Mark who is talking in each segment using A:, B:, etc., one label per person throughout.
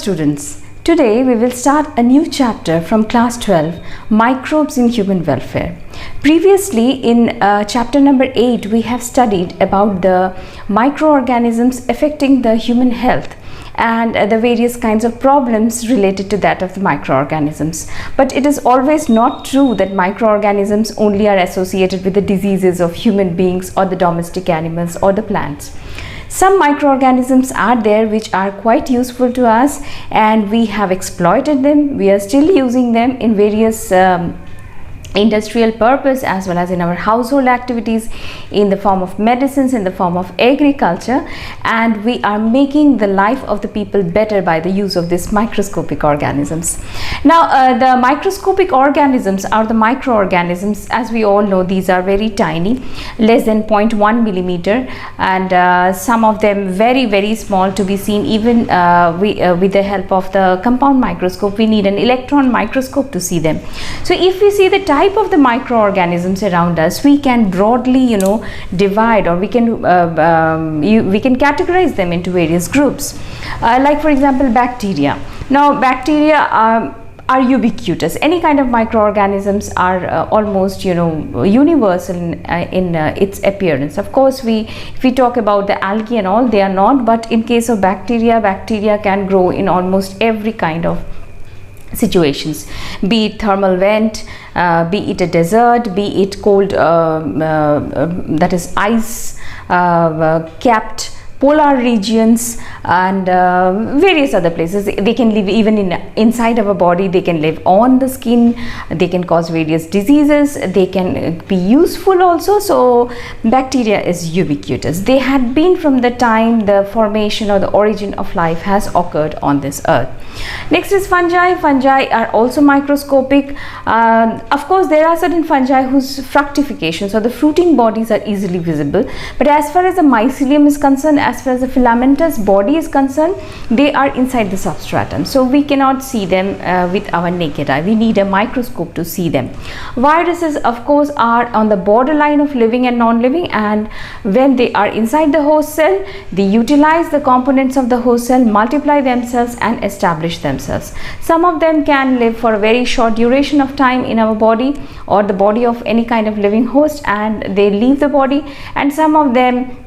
A: students, today we will start a new chapter from class 12, Microbes in Human Welfare. Previously in chapter number 8 we have studied about the microorganisms affecting the human health and the various kinds of problems related to that of the microorganisms. But it is always not true that microorganisms only are associated with the diseases of human beings or the domestic animals or the plants. Some microorganisms are there which are quite useful to us, and we have exploited them. We are still using them in various industrial purpose as well as in our household activities, in the form of medicines, in the form of agriculture, and we are making the life of the people better by the use of these microscopic organisms. Now the microscopic organisms are the microorganisms. As we all know, these are very tiny, less than 0.1 millimeter, and some of them very small to be seen even with the help of the compound microscope. We need an electron microscope to see them. So if we see the type of the microorganisms around us, we can broadly divide, or we can categorize them into various groups, like for example bacteria. Now bacteria are ubiquitous. Any kind of microorganisms are almost universal in its appearance. Of course, if we talk about the algae and all, they are not, but in case of bacteria can grow in almost every kind of situations, be it thermal vent, be it a desert, be it cold, that is ice capped polar regions, and various other places. They can live even inside our body. They can live on the skin. They can cause various diseases. They can be useful also. So bacteria is ubiquitous. They had been from the time the formation or the origin of life has occurred on this earth. Next is fungi. Fungi are also microscopic. Of course, there are certain fungi whose fructification, so the fruiting bodies, are easily visible, but as far as the mycelium is concerned, as far as the filamentous body is concerned, they are inside the substratum, so we cannot see them with our naked eye. We need a microscope to see them. Viruses, of course, are on the borderline of living and non-living, and when they are inside the host cell, they utilize the components of the host cell, multiply themselves and establish themselves. Some of them can live for a very short duration of time in our body or the body of any kind of living host, and they leave the body, and some of them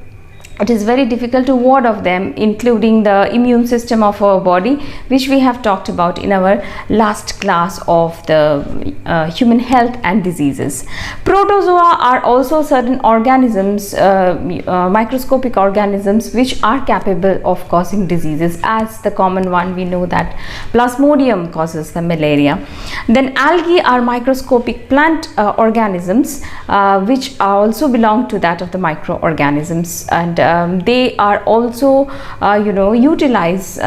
A: it is very difficult to ward off them, including the immune system of our body, which we have talked about in our last class of the human health and diseases. Protozoa are also certain organisms, microscopic organisms, which are capable of causing diseases. As the common one, we know that Plasmodium causes the malaria. Then algae are microscopic plant organisms, which also belong to that of the microorganisms, and they are also utilized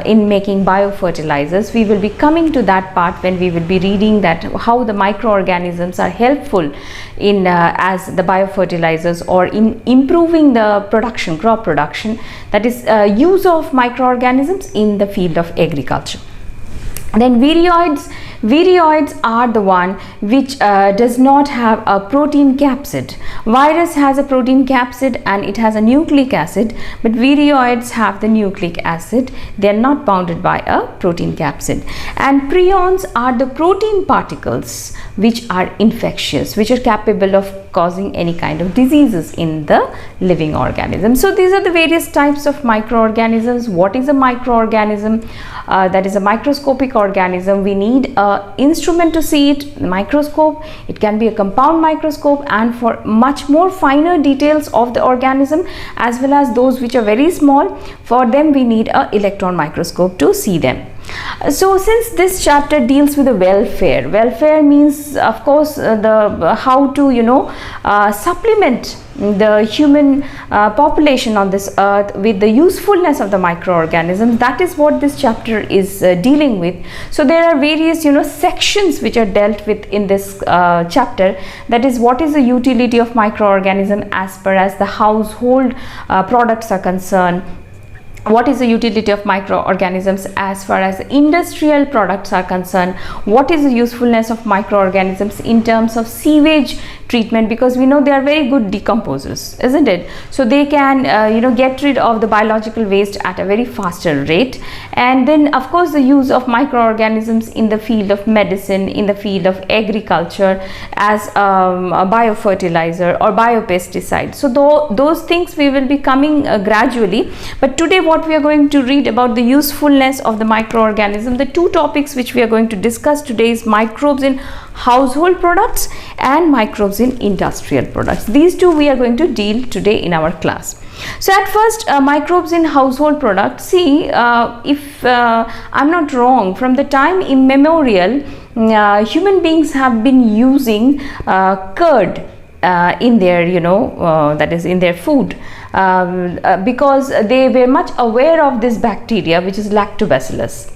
A: in making biofertilizers. We will be coming to that part when we will be reading that how the microorganisms are helpful in as the biofertilizers, or in improving the production, crop production, that is use of microorganisms in the field of agriculture. Then Viroids are the one which does not have a protein capsid. Virus has a protein capsid and it has a nucleic acid, but viroids have the nucleic acid. They are not bounded by a protein capsid. And prions are the protein particles which are infectious, which are capable of causing any kind of diseases in the living organism. So these are the various types of microorganisms. What is a microorganism? That is a microscopic organism. We need a instrument to see it, the microscope. It can be a compound microscope, and for much more finer details of the organism, as well as those which are very small, for them we need a electron microscope to see them. So since this chapter deals with the welfare means, of course, the how to supplement the human population on this earth with the usefulness of the microorganisms. That is what this chapter is dealing with. So there are various sections which are dealt with in this chapter. That is, what is the utility of microorganism as per as the household products are concerned, what is the utility of microorganisms as far as industrial products are concerned, what is the usefulness of microorganisms in terms of sewage treatment, because we know they are very good decomposers, isn't it? So they can get rid of the biological waste at a very faster rate. And then of course the use of microorganisms in the field of medicine, in the field of agriculture, as a biofertilizer or biopesticide. So those things we will be coming gradually, but today what we are going to read about the usefulness of the microorganism. The two topics which we are going to discuss today is microbes in household products and microbes in industrial products. These two we are going to deal today in our class. So at first, microbes in household products. See, if I'm not wrong, from the time immemorial, human beings have been using curd in their that is in their food, because they were much aware of this bacteria which is lactobacillus.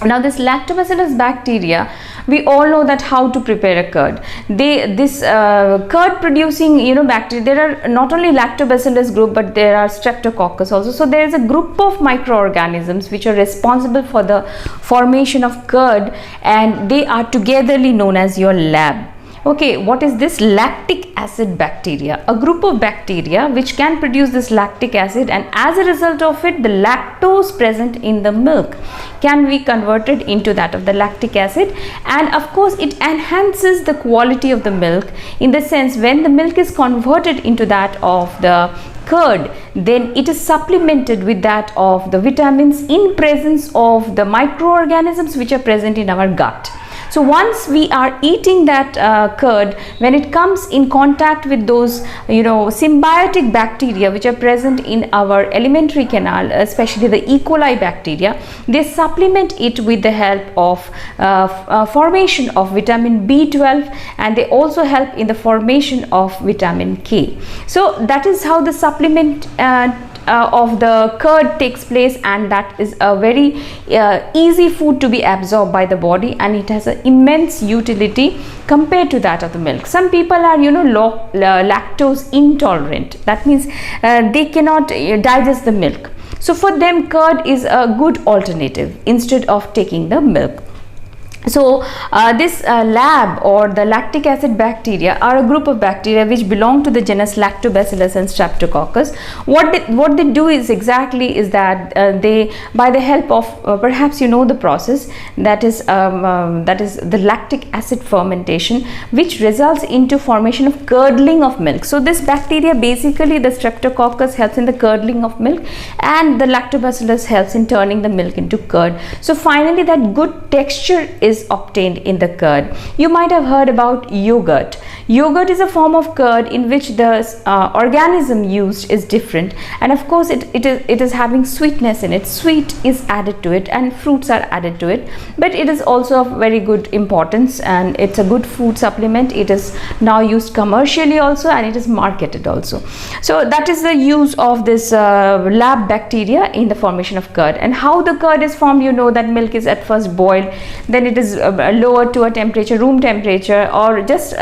A: Now this lactobacillus bacteria, we all know that how to prepare a curd. This curd producing bacteria, there are not only lactobacillus group, but there are streptococcus also. So there is a group of microorganisms which are responsible for the formation of curd, and they are togetherly known as your lab. Okay, what is this? Lactic acid bacteria, a group of bacteria which can produce this lactic acid, and as a result of it, the lactose present in the milk can be converted into that of the lactic acid, and of course it enhances the quality of the milk, in the sense when the milk is converted into that of the curd, then it is supplemented with that of the vitamins in presence of the microorganisms which are present in our gut. So once we are eating that curd, when it comes in contact with those symbiotic bacteria which are present in our alimentary canal, especially the E. coli bacteria, they supplement it with the help of formation of vitamin B12, and they also help in the formation of vitamin K. So that is how the supplement of the curd takes place, and that is a very easy food to be absorbed by the body, and it has an immense utility compared to that of the milk. Some people are lactose intolerant. That means they cannot digest the milk. So for them, curd is a good alternative instead of taking the milk. So this lab or the lactic acid bacteria are a group of bacteria which belong to the genus Lactobacillus and Streptococcus. What they do is that they, by the help of perhaps the process, that is the lactic acid fermentation, which results into formation of curdling of milk. So this bacteria, basically the Streptococcus helps in the curdling of milk, and the Lactobacillus helps in turning the milk into curd. So finally that good texture is obtained in the curd. You might have heard about yogurt. Yogurt is a form of curd in which the organism used is different, and of course it is having sweetness in it. Sweet is added to it and fruits are added to it, but it is also of very good importance, and it's a good food supplement. It is now used commercially also, and it is marketed also. So that is the use of this lab bacteria in the formation of curd. And how the curd is formed, that milk is at first boiled, then it is lowered to a temperature, room temperature, or just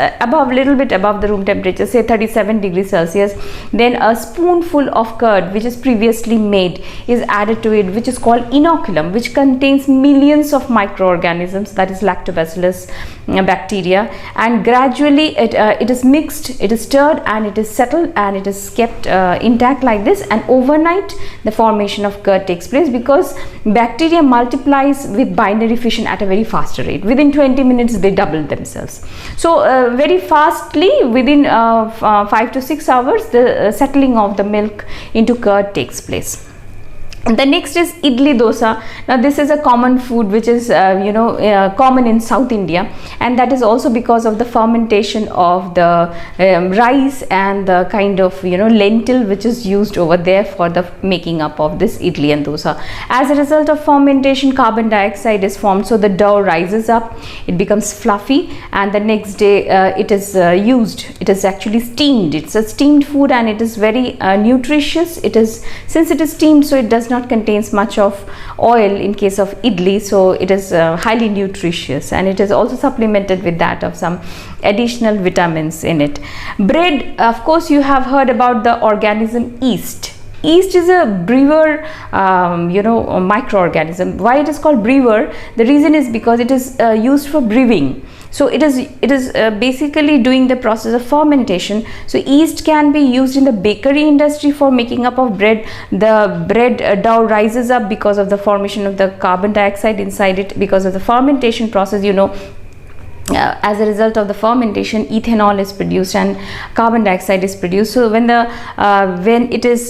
A: little bit above the room temperature, say 37 degrees Celsius. Then a spoonful of curd which is previously made is added to it, which is called inoculum, which contains millions of microorganisms, that is lactobacillus bacteria, and gradually it is mixed, it is stirred, and it is settled, and it is kept intact like this, and overnight the formation of curd takes place, because bacteria multiplies with binary fission at a very faster rate. Within 20 minutes they double themselves. So very fastly, within 5 to 6 hours, the settling of the milk into curd takes place. The next is idli dosa. Now this is a common food which is common in South India, and that is also because of the fermentation of the rice and the kind of lentil which is used over there for the making up of this idli and dosa. As a result of fermentation, carbon dioxide is formed, so the dough rises up, it becomes fluffy, and the next day it is used. It is actually steamed. It's a steamed food, and it is very nutritious. Since it is steamed, so it does not contains much of oil in case of idli, so it is highly nutritious, and it is also supplemented with that of some additional vitamins in it. Bread, of course you have heard about the organism yeast. Yeast is a brewer microorganism. Why it is called brewer? The reason is because it is used for brewing. So it is basically doing the process of fermentation. So yeast can be used in the bakery industry for making up of bread. The bread dough rises up because of the formation of the carbon dioxide inside it, because of the fermentation process. As a result of the fermentation, ethanol is produced and carbon dioxide is produced. So when it is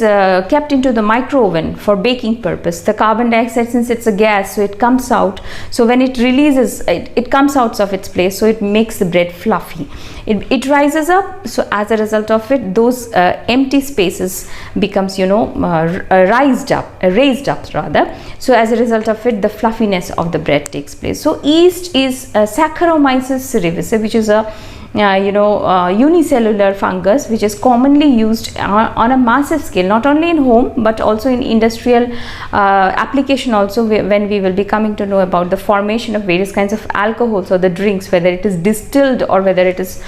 A: kept into the micro oven for baking purpose, the carbon dioxide, since it's a gas, so it comes out. So when it releases, it comes out of its place, so it makes the bread fluffy. It rises up. So as a result of it, those empty spaces becomes raised up rather. So as a result of it, the fluffiness of the bread takes place. So yeast is Saccharomyces cerevisiae, which is a unicellular fungus, which is commonly used on a massive scale, not only in home but also in industrial application also, when we will be coming to know about the formation of various kinds of alcohols or the drinks, whether it is distilled or whether it is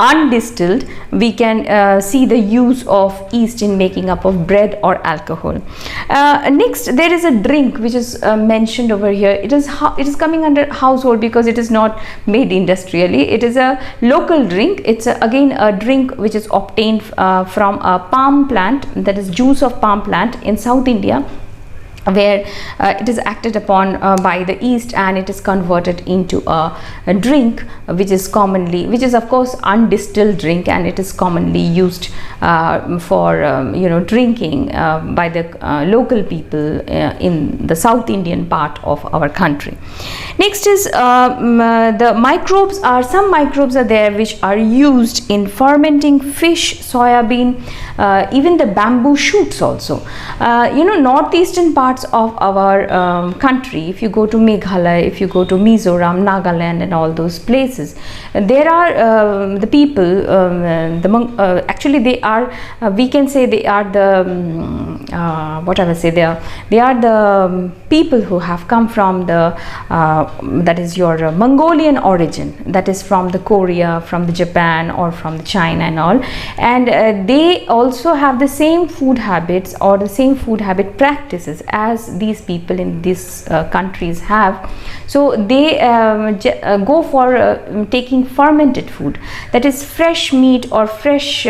A: undistilled. We can see the use of yeast in making up of bread or alcohol. Next, there is a drink which is mentioned over here. It is coming under household because it is not made industrially. It is a local drink. It's again a drink which is obtained from a palm plant, that is juice of palm plant in South India, where it is acted upon by the yeast, and it is converted into a drink which is of course undistilled drink, and it is commonly used for drinking by the local people in the South Indian part of our country. Next is the microbes. Some microbes are there which are used in fermenting fish, soybean, even the bamboo shoots also. Northeastern parts of our country, if you go to Meghalaya, if you go to Mizoram, Nagaland and all those places, there are the people, actually they are, we can say they are the they are the people who have come from the that is your Mongolian origin, that is from the Korea, from the Japan or from the China and all, and they also have the same food habits or the same food habit practices as these people in these countries have. So they go for taking fermented food, that is fresh meat or fresh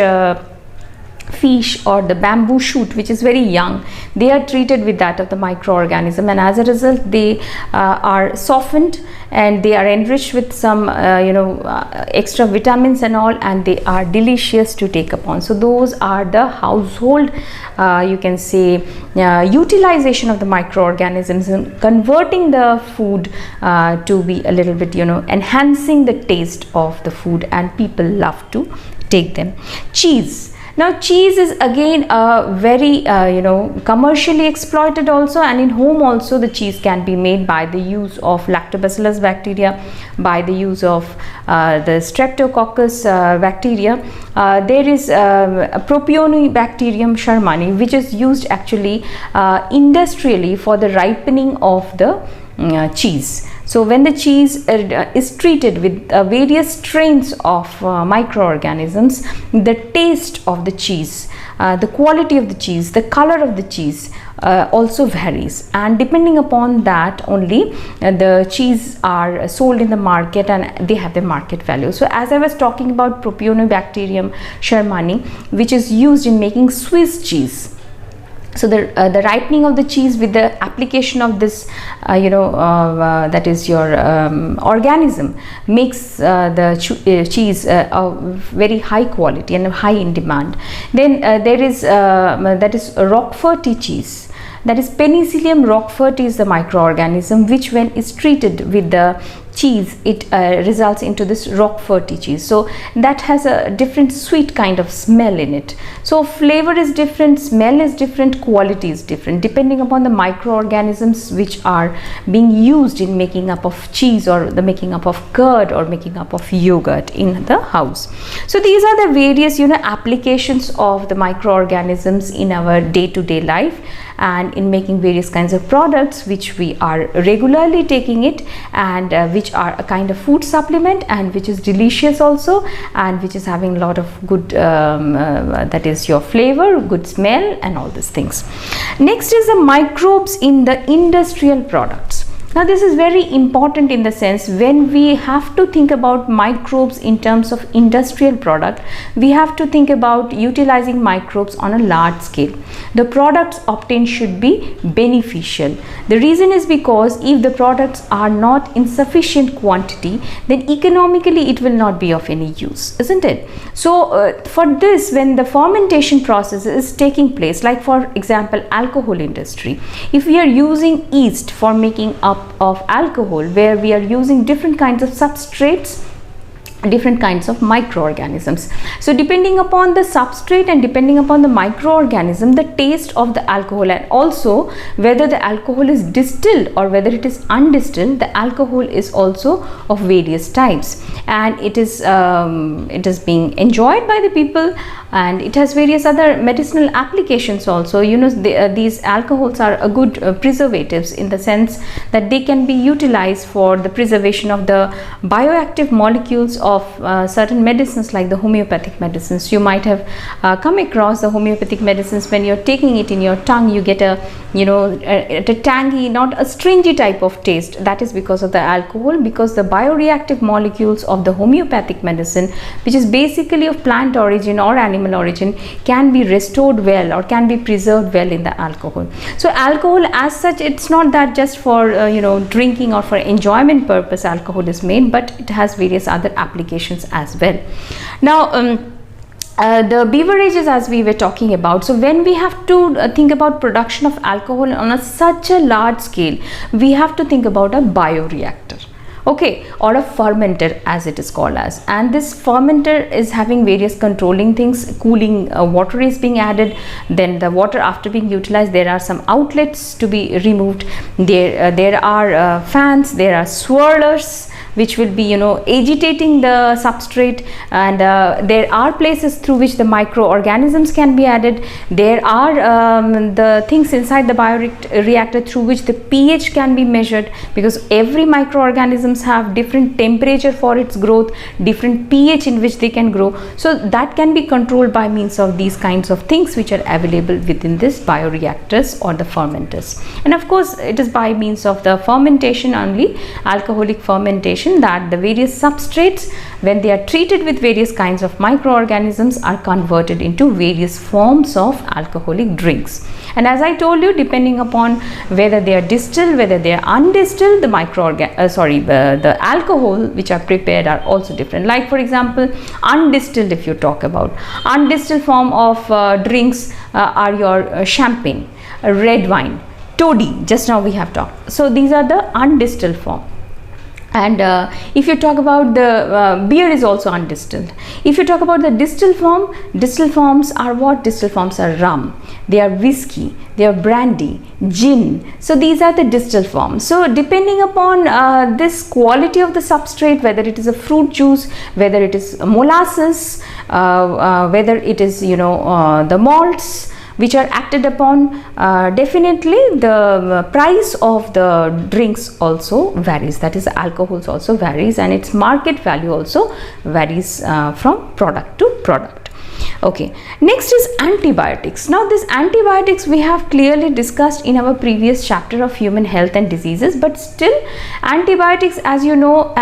A: fish or the bamboo shoot which is very young. They are treated with that of the microorganism, and as a result they are softened and they are enriched with some extra vitamins and all, and they are delicious to take upon. So those are the household you can say utilization of the microorganisms in converting the food to be a little bit enhancing the taste of the food, and people love to take them. Cheese. Now cheese is again very commercially exploited also, and in home also the cheese can be made by the use of lactobacillus bacteria, by the use of the streptococcus bacteria. There is Propionibacterium shermani, which is used actually industrially for the ripening of the cheese. So when the cheese is treated with various strains of microorganisms, the taste of the cheese, the quality of the cheese, the color of the cheese also varies, and depending upon that only the cheese are sold in the market and they have the market value. So as I was talking about Propionibacterium shermani, which is used in making Swiss cheese. So the ripening of the cheese with the application of this that is your organism makes the cheese of very high quality and high in demand. Then there is that is Roquefort cheese. That is Penicillium roqueforti is the microorganism which, when is treated with the cheese, it results into this Roquefort cheese. So that has a different sweet kind of smell in it. So flavor is different, smell is different, quality is different depending upon the microorganisms which are being used in making up of cheese or the making up of curd or making up of yogurt in the house. So these are the various applications of the microorganisms in our day-to-day life. and in making various kinds of products which we are regularly taking it, and which are a kind of food supplement, and which is delicious also, and which is having a lot of good that is your flavor, good smell, and all these things. Next is the microbes in the industrial products. Now this is very important in the sense, when we have to think about microbes in terms of industrial product, we have to think about utilizing microbes on a large scale. The products obtained should be beneficial. The reason is because if the products are not in sufficient quantity, then economically it will not be of any use, isn't it? So for this, when the fermentation process is taking place, like for example alcohol industry, if we are using yeast for making up of alcohol, where we are using different kinds of substrates, different kinds of microorganisms. So depending upon the substrate and depending upon the microorganism, the taste of the alcohol, and also whether the alcohol is distilled or whether it is undistilled, the alcohol is also of various types, and it is being enjoyed by the people, and it has various other medicinal applications also. You know, these alcohols are a good preservatives, in the sense that they can be utilized for the preservation of the bioactive molecules of certain medicines, like the homeopathic medicines. You might have come across the homeopathic medicines. When you're taking it in your tongue, you get a tangy, not a stringy type of taste. That is because of the alcohol, because the bioreactive molecules of the homeopathic medicine, which is basically of plant origin or animal origin, can be restored well or can be preserved well in the alcohol. So alcohol as such, it's not that just for drinking or for enjoyment purpose alcohol is made, but it has various other applications as well. Now the beverages, as we were talking about, so when we have to think about production of alcohol on such a large scale, we have to think about a bioreactor, okay, or a fermenter as it is called as. And this fermenter is having various controlling things. Cooling water is being added, then the water, after being utilized, there are some outlets to be removed. There are fans, there are swirlers which will be agitating the substrate, and there are places through which the microorganisms can be added. There are the things inside the bioreactor through which the pH can be measured, because every microorganisms have different temperature for its growth, different pH in which they can grow. So that can be controlled by means of these kinds of things which are available within this bioreactors or the fermenters. And of course it is by means of the fermentation only, alcoholic fermentation, that the various substrates, when they are treated with various kinds of microorganisms, are converted into various forms of alcoholic drinks. And as I told you, depending upon whether they are distilled, whether they are undistilled, the alcohol which are prepared are also different. Like for example, undistilled, if you talk about undistilled form of drinks are your champagne, red wine, toddy, just now we have talked. So these are the undistilled form. And if you talk about the beer is also undistilled. If you talk about the distilled form, distilled forms are what? Distilled forms are rum, they are whiskey, they are brandy, gin. So these are the distilled forms. So depending upon this quality of the substrate, whether it is a fruit juice, whether it is molasses, whether it is the malts which are acted upon, definitely the price of the drinks also varies, that is alcohols also varies, and its market value also varies from product to product. Okay, next is antibiotics. Now this antibiotics we have clearly discussed in our previous chapter of human health and diseases, but still antibiotics, as you know,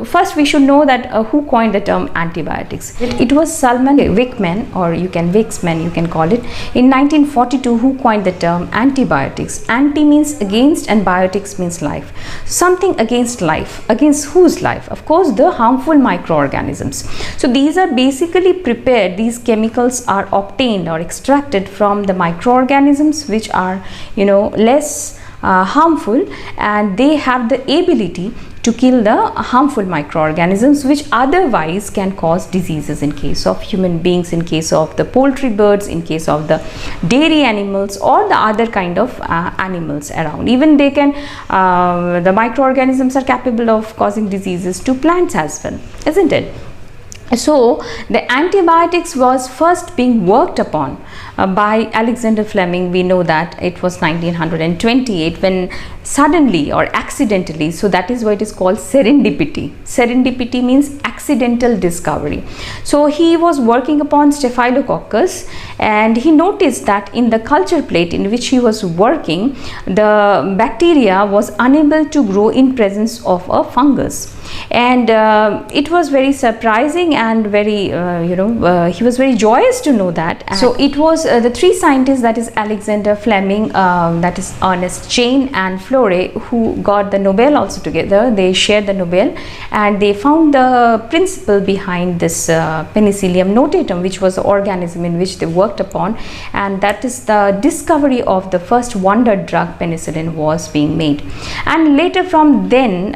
A: first we should know that who coined the term antibiotics. It was Salman Wickman, or you can call it, in 1942, who coined the term antibiotics. Anti means against and biotics means life. Something against life. Against whose life? Of course the harmful microorganisms. So these are basically prepared, these chemicals are obtained or extracted from the microorganisms which are less harmful, and they have the ability to kill the harmful microorganisms which otherwise can cause diseases, in case of human beings, in case of the poultry birds, in case of the dairy animals, or the other kind of animals around. Even they can the microorganisms are capable of causing diseases to plants as well, isn't it? So the the antibiotics was first being worked upon by Alexander Fleming. We know that it was 1928 when suddenly or accidentally, so that is why it is called serendipity. Serendipity means accidental discovery. So he was working upon Staphylococcus, and he noticed that in the culture plate in which he was working, the bacteria was unable to grow in presence of a fungus. And it was very surprising and very he was very joyous to know that. And so it was the three scientists, that is Alexander Fleming, that is Ernest Chain and Flore, who got the Nobel also together. They shared the Nobel, and they found the principle behind this Penicillium notatum, which was the organism in which they worked upon, and that is the discovery of the first wonder drug penicillin was being made. And later from then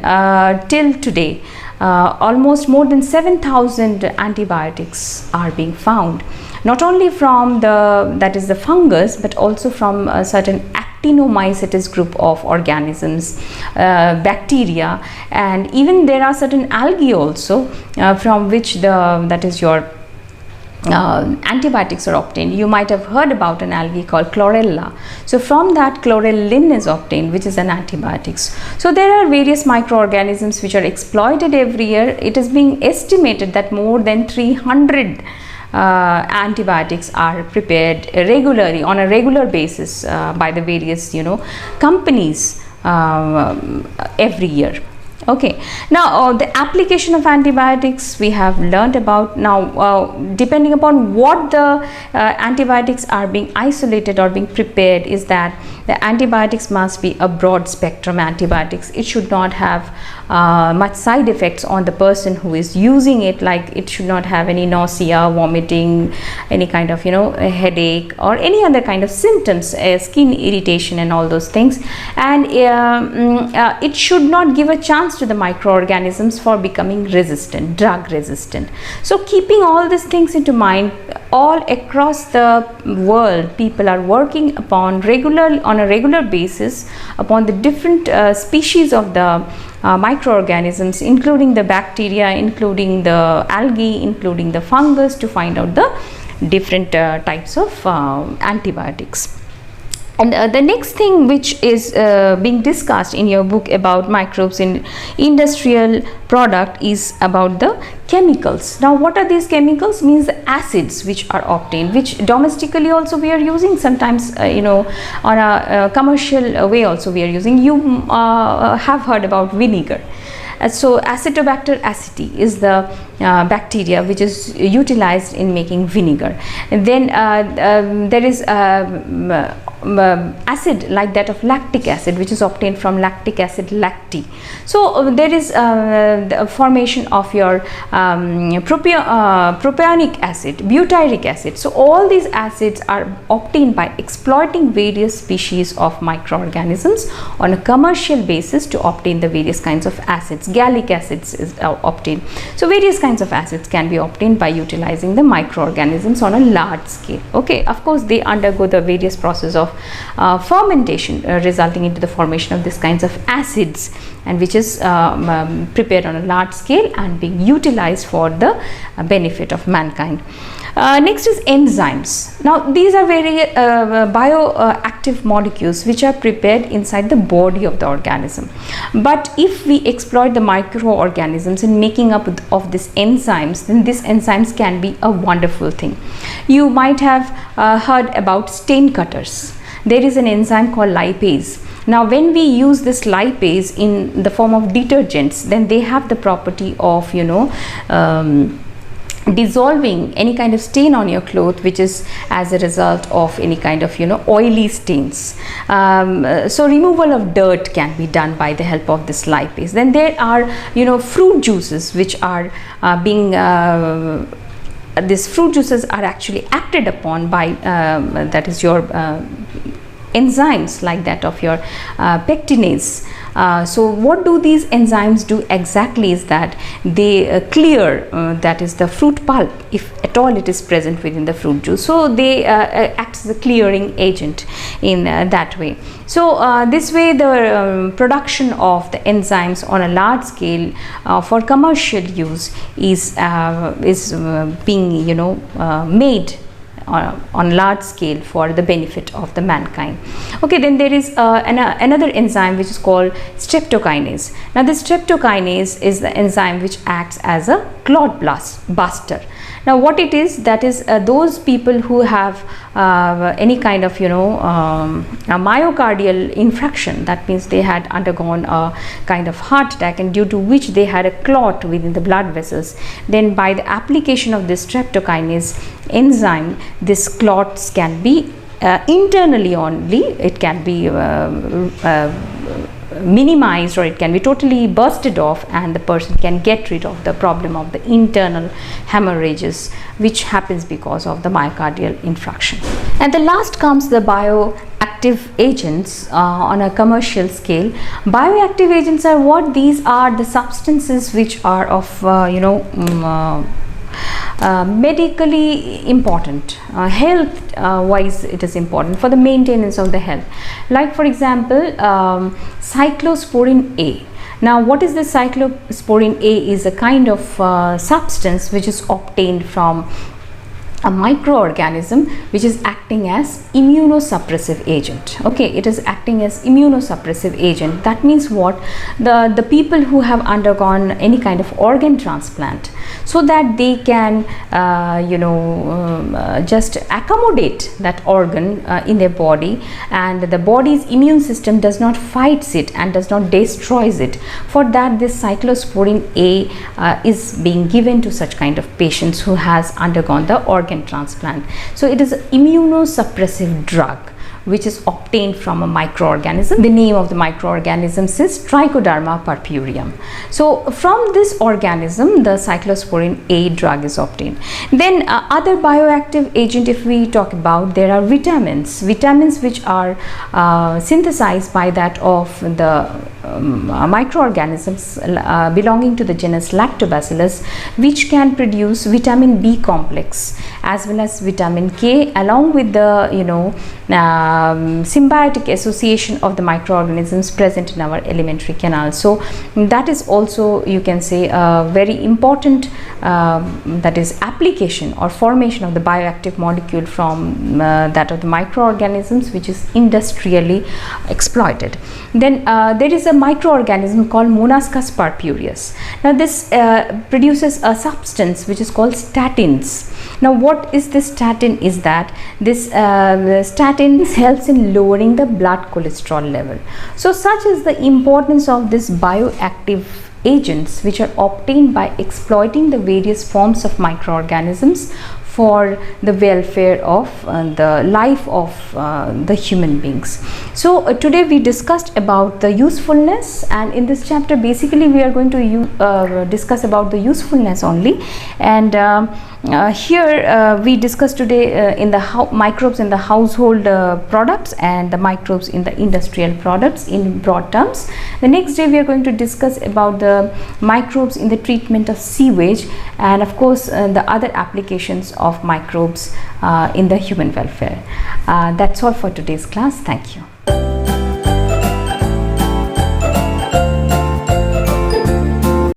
A: till today, almost more than 7,000 antibiotics are being found, not only from the fungus, but also from a certain actinomycetes group of organisms, bacteria, and even there are certain algae also from which antibiotics are obtained. You might have heard about an algae called chlorella. So from that, chlorellin is obtained, which is an antibiotics. So there are various microorganisms which are exploited every year. It is being estimated that more than 300 antibiotics are prepared regularly, on a regular basis, by the various companies every year. Okay, now the application of antibiotics we have learned about. Now depending upon what the antibiotics are being isolated or being prepared, is that the antibiotics must be a broad spectrum antibiotics. It should not have much side effects on the person who is using it, like it should not have any nausea, vomiting, any kind of a headache or any other kind of symptoms, skin irritation and all those things. And it should not give a chance to the microorganisms for becoming resistant, drug resistant. So keeping all these things into mind, all across the world people are working upon on a regular basis upon the different species of the microorganisms, including the bacteria, including the algae, including the fungus, to find out the different types of antibiotics. And the next thing which is being discussed in your book about microbes in industrial product is about the chemicals. Now what are these chemicals? Means the acids which are obtained, which domestically also we are using, sometimes on a commercial way also we are using. You have heard about vinegar. So Acetobacter aceti is the bacteria which is utilized in making vinegar. And then there is acid like that of lactic acid, which is obtained from lactic acid lacti. So there is the formation of your propionic acid, butyric acid. So all these acids are obtained by exploiting various species of microorganisms on a commercial basis to obtain the various kinds of acids. Gallic acids is obtained. So various kinds of acids can be obtained by utilizing the microorganisms on a large scale. Okay, of course they undergo the various process of fermentation resulting into the formation of these kinds of acids, and which is prepared on a large scale and being utilized for the benefit of mankind. Next is enzymes. Now these are very bioactive molecules which are prepared inside the body of the organism. But if we exploit the microorganisms in making up of these enzymes, then these enzymes can be a wonderful thing. You might have heard about stain cutters. There is an enzyme called lipase. Now when we use this lipase in the form of detergents, then they have the property of dissolving any kind of stain on your cloth which is as a result of any kind of oily stains. So removal of dirt can be done by the help of this lipase. Then there are fruit juices which are being these fruit juices are actually acted upon by that is your enzymes like that of your pectinase. So what do these enzymes do exactly is that they clear, that is the fruit pulp, if at all it is present within the fruit juice. So they act as a clearing agent in that way. So this way the production of the enzymes on a large scale for commercial use is being made on large scale for the benefit of the mankind. Okay, then there is another enzyme which is called streptokinase. Now this streptokinase is the enzyme which acts as a clot buster. Now what it is, that is those people who have any kind of a myocardial infarction, that means they had undergone a kind of heart attack, and due to which they had a clot within the blood vessels, then by the application of this streptokinase enzyme, this clots can be internally only, it can be minimized, or it can be totally bursted off, and the person can get rid of the problem of the internal hemorrhages which happens because of the myocardial infarction. And the last comes the bioactive agents on a commercial scale. Bioactive agents are what? These are the substances which are of medically important, health wise it is important for the maintenance of the health. Like for example, cyclosporin A. Now what is the cyclosporin A? Is a kind of substance which is obtained from a microorganism which is acting as immunosuppressive agent. Okay, it is acting as immunosuppressive agent. That means what? The people who have undergone any kind of organ transplant, so that they can just accommodate that organ in their body, and the body's immune system does not fights it and does not destroys it. For that, this cyclosporin A is being given to such kind of patients who has undergone the organ transplant. So it is an immunosuppressive drug which is obtained from a microorganism. The name of the microorganisms is Trichoderma purpureum. So from this organism, the cyclosporin A drug is obtained. Then other bioactive agent, if we talk about, there are vitamins which are synthesized by that of the microorganisms belonging to the genus Lactobacillus, which can produce vitamin B complex as well as vitamin K, along with the symbiotic association of the microorganisms present in our alimentary canal. So that is also, you can say, a very important that is application or formation of the bioactive molecule from that of the microorganisms, which is industrially exploited. Then there is a microorganism called Monascus purpureus. Now this produces a substance which is called statins. Now what is this statin? Is that this statin helps in lowering the blood cholesterol level. So such is the importance of this bioactive agents which are obtained by exploiting the various forms of microorganisms for the welfare of the life of the human beings. So today we discussed about the usefulness, and in this chapter basically we are going to discuss about the usefulness only. And here we discussed today in the microbes in the household products and the microbes in the industrial products in broad terms. The next day we are going to discuss about the microbes in the treatment of sewage, and of course the other applications of microbes in the human welfare. That's all for today's class. Thank you.